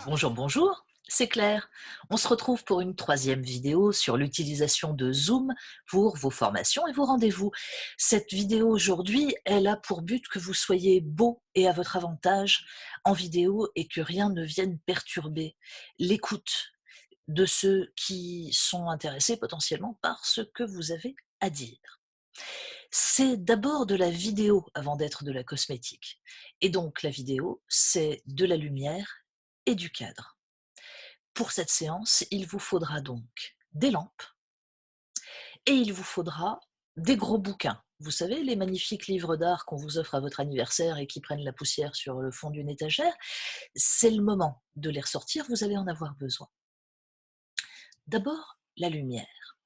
Bonjour, bonjour, c'est Claire. On se retrouve pour une troisième vidéo sur l'utilisation de Zoom pour vos formations et vos rendez-vous. Cette vidéo aujourd'hui, elle a pour but que vous soyez beau et à votre avantage en vidéo et que rien ne vienne perturber l'écoute de ceux qui sont intéressés potentiellement par ce que vous avez à dire. C'est d'abord de la vidéo avant d'être de la cosmétique. Et donc la vidéo, c'est de la lumière et du cadre. Pour cette séance, il vous faudra donc des lampes et il vous faudra des gros bouquins. Vous savez, les magnifiques livres d'art qu'on vous offre à votre anniversaire et qui prennent la poussière sur le fond d'une étagère, c'est le moment de les ressortir, vous allez en avoir besoin. D'abord, la lumière.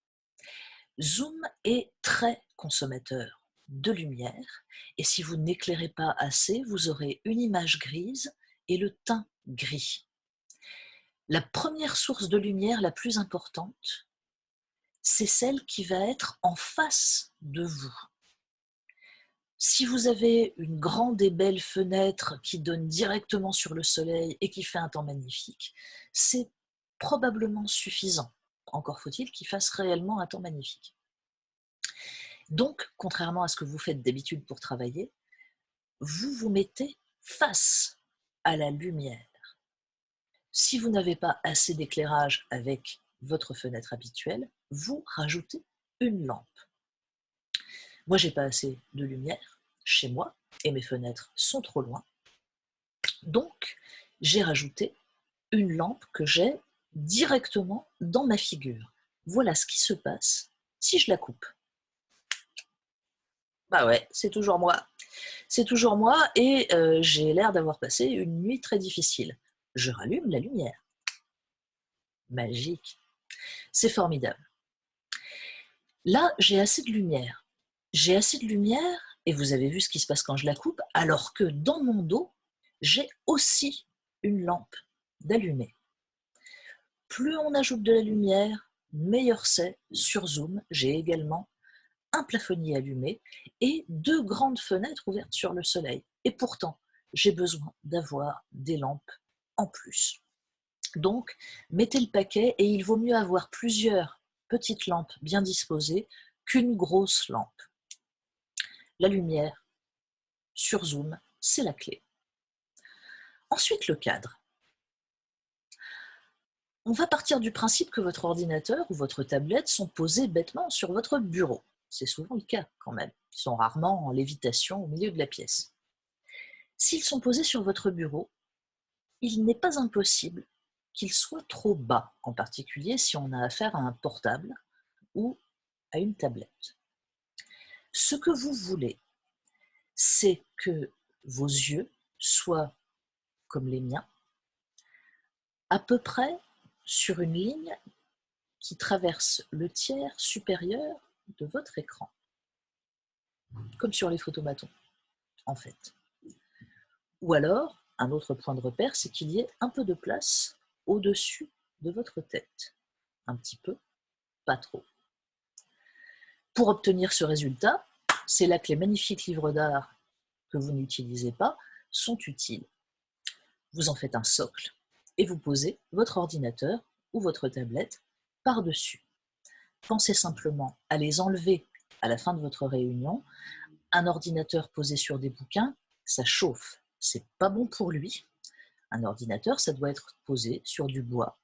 Zoom est très consommateur de lumière et si vous n'éclairez pas assez, vous aurez une image grise et le teint gris. La première source de lumière la plus importante, c'est celle qui va être en face de vous. Si vous avez une grande et belle fenêtre qui donne directement sur le soleil et qui fait un temps magnifique, c'est probablement suffisant. Encore faut-il qu'il fasse réellement un temps magnifique. Donc, contrairement à ce que vous faites d'habitude pour travailler, vous vous mettez face à la lumière. Si vous n'avez pas assez d'éclairage avec votre fenêtre habituelle, vous rajoutez une lampe. Moi, j'ai pas assez de lumière chez moi et mes fenêtres sont trop loin. Donc, j'ai rajouté une lampe que j'ai directement dans ma figure. Voilà ce qui se passe si je la coupe. Bah ouais, c'est toujours moi. C'est toujours moi et j'ai l'air d'avoir passé une nuit très difficile. Je rallume la lumière. Magique. C'est formidable. Là, j'ai assez de lumière. J'ai assez de lumière, et vous avez vu ce qui se passe quand je la coupe, alors que dans mon dos, j'ai aussi une lampe d'allumée. Plus on ajoute de la lumière, meilleur c'est. Sur Zoom, j'ai également un plafonnier allumé et deux grandes fenêtres ouvertes sur le soleil. Et pourtant, j'ai besoin d'avoir des lampes en plus. Donc, mettez le paquet et il vaut mieux avoir plusieurs petites lampes bien disposées qu'une grosse lampe. La lumière, sur Zoom, c'est la clé. Ensuite, le cadre. On va partir du principe que votre ordinateur ou votre tablette sont posés bêtement sur votre bureau. C'est souvent le cas quand même. Ils sont rarement en lévitation au milieu de la pièce. S'ils sont posés sur votre bureau, il n'est pas impossible qu'ils soient trop bas, en particulier si on a affaire à un portable ou à une tablette. Ce que vous voulez, c'est que vos yeux soient, comme les miens, à peu près sur une ligne qui traverse le tiers supérieur de votre écran, comme sur les photomatons, en fait. Ou alors, un autre point de repère, c'est qu'il y ait un peu de place au-dessus de votre tête. Un petit peu, pas trop. Pour obtenir ce résultat, c'est là que les magnifiques livres d'art que vous n'utilisez pas sont utiles. Vous en faites un socle et vous posez votre ordinateur ou votre tablette par-dessus. Pensez simplement à les enlever à la fin de votre réunion. Un ordinateur posé sur des bouquins, ça chauffe. C'est pas bon pour lui. Un ordinateur, ça doit être posé sur du bois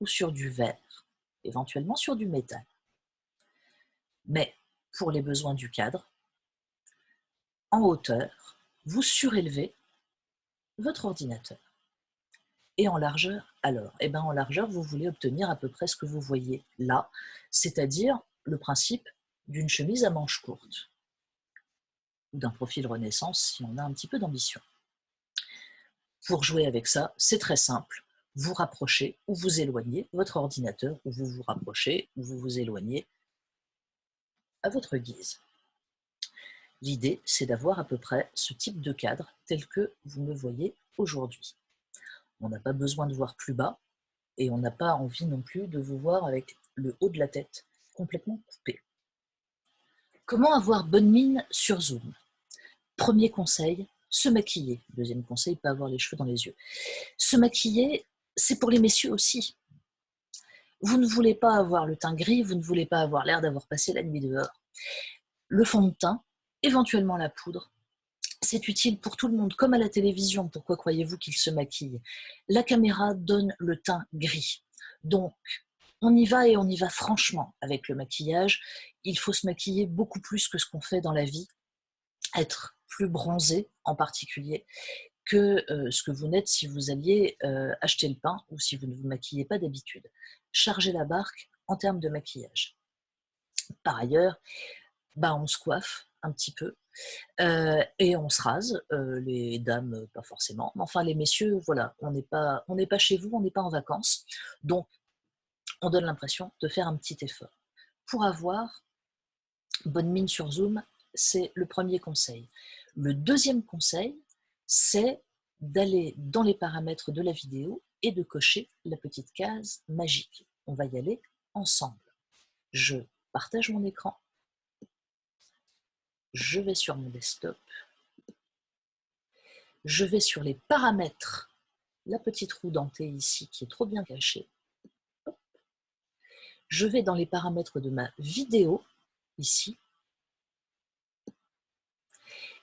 ou sur du verre, éventuellement sur du métal. Mais pour les besoins du cadre, en hauteur, vous surélevez votre ordinateur. Et en largeur, alors, en largeur, vous voulez obtenir à peu près ce que vous voyez là, c'est-à-dire le principe d'une chemise à manches courtes, ou d'un profil Renaissance si on a un petit peu d'ambition. Pour jouer avec ça, c'est très simple. Vous rapprochez ou vous éloignez votre ordinateur, ou vous vous rapprochez ou vous vous éloignez à votre guise. L'idée, c'est d'avoir à peu près ce type de cadre tel que vous me voyez aujourd'hui. On n'a pas besoin de voir plus bas, Et on n'a pas envie non plus de vous voir avec le haut de la tête complètement coupé. Comment avoir bonne mine sur Zoom? Premier conseil, se maquiller. Deuxième conseil, pas avoir les cheveux dans les yeux. Se maquiller, c'est pour les messieurs aussi. Vous ne voulez pas avoir le teint gris, vous ne voulez pas avoir l'air d'avoir passé la nuit dehors. Le fond de teint, éventuellement la poudre, c'est utile pour tout le monde, comme à la télévision. Pourquoi croyez-vous qu'ils se maquillent? La caméra donne le teint gris. Donc, on y va et on y va franchement avec le maquillage. Il faut se maquiller beaucoup plus que ce qu'on fait dans la vie, être plus bronzé en particulier que ce que vous n'êtes si vous alliez acheter le pain ou si vous ne vous maquillez pas d'habitude. Chargez la barque en termes de maquillage. Par ailleurs, on se coiffe un petit peu et on se rase. Les dames, pas forcément. Mais enfin, les messieurs, voilà, on n'est pas chez vous, on n'est pas en vacances. Donc, on donne l'impression de faire un petit effort. Pour avoir bonne mine sur Zoom, c'est le premier conseil. Le deuxième conseil, c'est d'aller dans les paramètres de la vidéo et de cocher la petite case magique. On va y aller ensemble. Je partage mon écran. Je vais sur mon desktop. Je vais sur les paramètres, la petite roue dentée ici qui est trop bien cachée. Je vais dans les paramètres de ma vidéo, ici,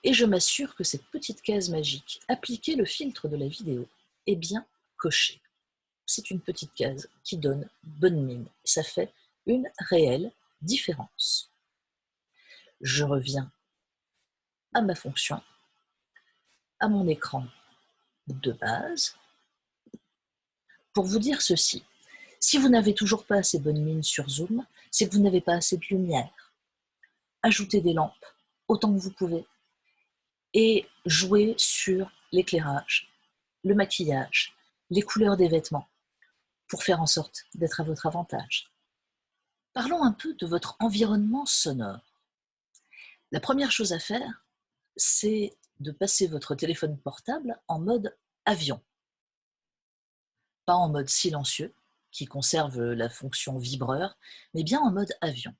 et je m'assure que cette petite case magique, appliquer le filtre de la vidéo, est bien cochée. C'est une petite case qui donne bonne mine. Ça fait une réelle différence. Je reviens à ma fonction, à mon écran de base, pour vous dire ceci. Si vous n'avez toujours pas assez bonne mine sur Zoom, c'est que vous n'avez pas assez de lumière. Ajoutez des lampes autant que vous pouvez et jouez sur l'éclairage, le maquillage, les couleurs des vêtements pour faire en sorte d'être à votre avantage. Parlons un peu de votre environnement sonore. La première chose à faire, c'est de passer votre téléphone portable en mode avion. Pas en mode silencieux, qui conserve la fonction vibreur, mais bien en mode avion.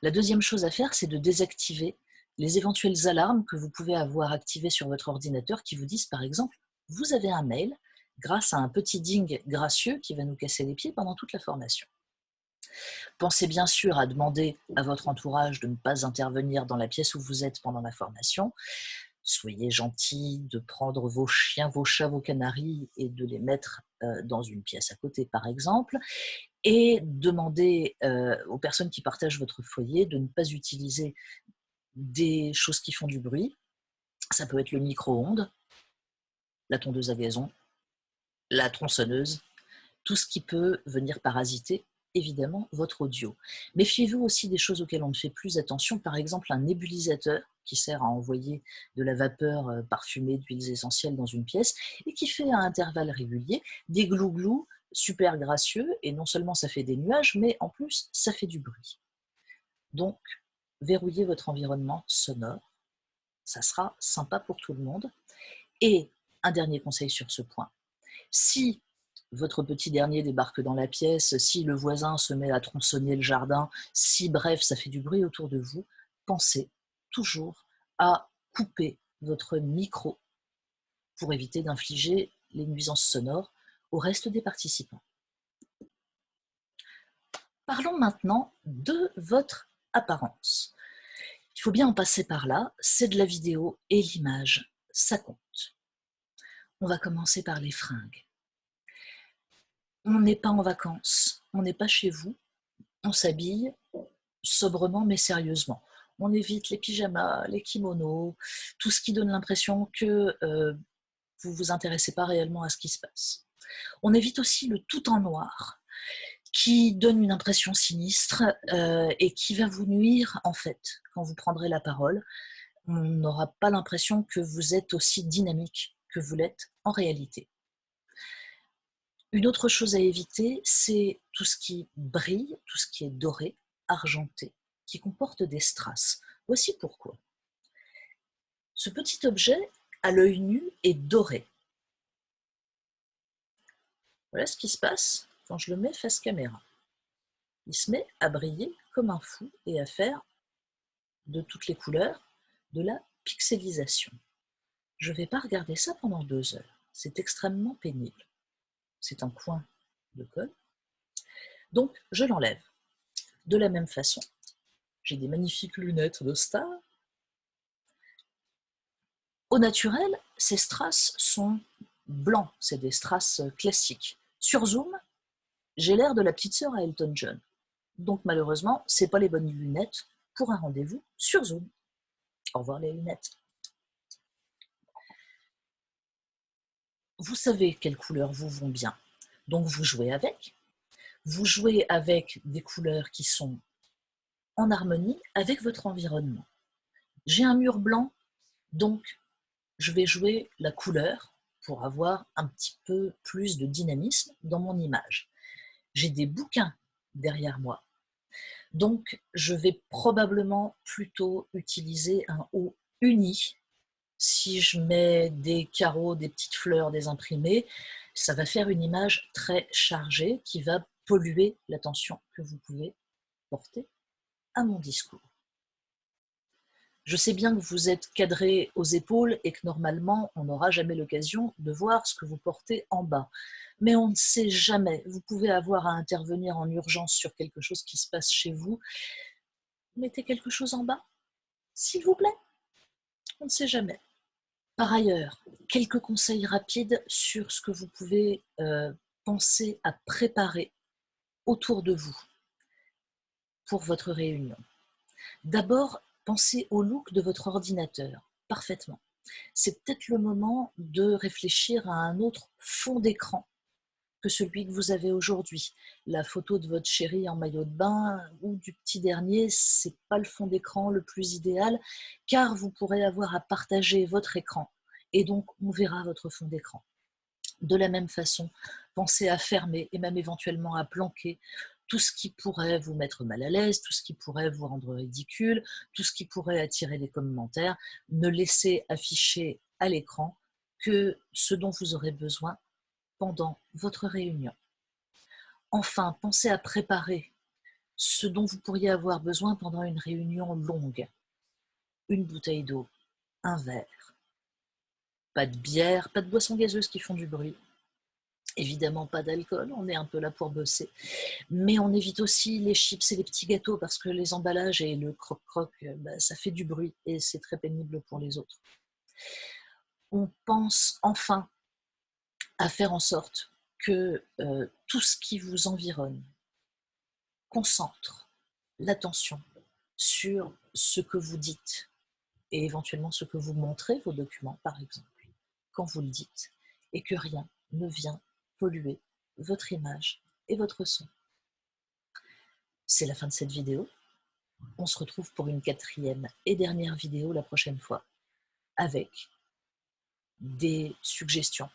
La deuxième chose à faire, c'est de désactiver les éventuelles alarmes que vous pouvez avoir activées sur votre ordinateur qui vous disent par exemple « Vous avez un mail » grâce à un petit ding gracieux qui va nous casser les pieds pendant toute la formation. Pensez bien sûr à demander à votre entourage de ne pas intervenir dans la pièce où vous êtes pendant la formation. Soyez gentil de prendre vos chiens, vos chats, vos canaris et de les mettre dans une pièce à côté par exemple. Et demandez aux personnes qui partagent votre foyer de ne pas utiliser des choses qui font du bruit. Ça peut être le micro-ondes, la tondeuse à gazon, la tronçonneuse, tout ce qui peut venir parasiter évidemment votre audio. Méfiez-vous aussi des choses auxquelles on ne fait plus attention, par exemple un nébulisateur qui sert à envoyer de la vapeur parfumée d'huiles essentielles dans une pièce et qui fait à intervalles réguliers des glouglous super gracieux et non seulement ça fait des nuages, mais en plus ça fait du bruit. Donc, verrouillez votre environnement sonore, ça sera sympa pour tout le monde. Et un dernier conseil sur ce point, si votre petit dernier débarque dans la pièce, si le voisin se met à tronçonner le jardin, si bref, ça fait du bruit autour de vous, pensez toujours à couper votre micro pour éviter d'infliger les nuisances sonores au reste des participants. Parlons maintenant de votre apparence. Il faut bien en passer par là, c'est de la vidéo et l'image, ça compte. On va commencer par les fringues. On n'est pas en vacances, on n'est pas chez vous, on s'habille sobrement mais sérieusement. On évite les pyjamas, les kimonos, tout ce qui donne l'impression que vous ne vous intéressez pas réellement à ce qui se passe. On évite aussi le tout en noir, qui donne une impression sinistre et qui va vous nuire en fait quand vous prendrez la parole. On n'aura pas l'impression que vous êtes aussi dynamique que vous l'êtes en réalité. Une autre chose à éviter, c'est tout ce qui brille, tout ce qui est doré, argenté, qui comporte des strass. Voici pourquoi. Ce petit objet, à l'œil nu, est doré. Voilà ce qui se passe quand je le mets face caméra. Il se met à briller comme un fou et à faire de toutes les couleurs de la pixelisation. Je ne vais pas regarder ça pendant 2 heures. C'est extrêmement pénible. C'est un coin de colle. Donc, je l'enlève. De la même façon, j'ai des magnifiques lunettes de star. Au naturel, ces strass sont blancs, c'est des strass classiques. Sur Zoom, j'ai l'air de la petite sœur à Elton John. Donc malheureusement, ce n'est pas les bonnes lunettes pour un rendez-vous sur Zoom. Au revoir les lunettes. Vous savez quelles couleurs vous vont bien. Donc vous jouez avec. Vous jouez avec des couleurs qui sont en harmonie avec votre environnement. J'ai un mur blanc, donc je vais jouer la couleur pour avoir un petit peu plus de dynamisme dans mon image. J'ai des bouquins derrière moi, donc je vais probablement plutôt utiliser un haut uni. Si je mets des carreaux, des petites fleurs, des imprimés, ça va faire une image très chargée qui va polluer l'attention que vous pouvez porter à mon discours. Je sais bien que vous êtes cadré aux épaules et que normalement, on n'aura jamais l'occasion de voir ce que vous portez en bas. Mais on ne sait jamais. Vous pouvez avoir à intervenir en urgence sur quelque chose qui se passe chez vous. Mettez quelque chose en bas, s'il vous plaît. On ne sait jamais. Par ailleurs, quelques conseils rapides sur ce que vous pouvez penser à préparer autour de vous pour votre réunion. D'abord, pensez au look de votre ordinateur, parfaitement. C'est peut-être le moment de réfléchir à un autre fond d'écran que celui que vous avez aujourd'hui. La photo de votre chéri en maillot de bain ou du petit dernier, c'est pas le fond d'écran le plus idéal, car vous pourrez avoir à partager votre écran et donc on verra votre fond d'écran. De la même façon, pensez à fermer et même éventuellement à planquer tout ce qui pourrait vous mettre mal à l'aise, tout ce qui pourrait vous rendre ridicule, tout ce qui pourrait attirer des commentaires. Ne laissez afficher à l'écran que ce dont vous aurez besoin pendant votre réunion. Enfin, pensez à préparer ce dont vous pourriez avoir besoin pendant une réunion longue. Une bouteille d'eau, un verre, pas de bière, pas de boissons gazeuses qui font du bruit. Évidemment pas d'alcool, on est un peu là pour bosser. Mais on évite aussi les chips et les petits gâteaux parce que les emballages et le croc-croc, ça fait du bruit et c'est très pénible pour les autres. On pense enfin à faire en sorte que tout ce qui vous environne concentre l'attention sur ce que vous dites et éventuellement ce que vous montrez, vos documents par exemple, quand vous le dites, et que rien ne vient polluer votre image et votre son. C'est la fin de cette vidéo. On se retrouve pour une 4e et dernière vidéo la prochaine fois avec des suggestions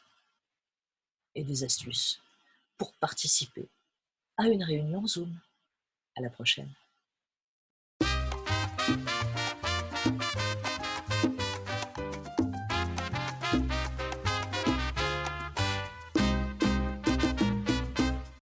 et des astuces pour participer à une réunion Zoom. À la prochaine.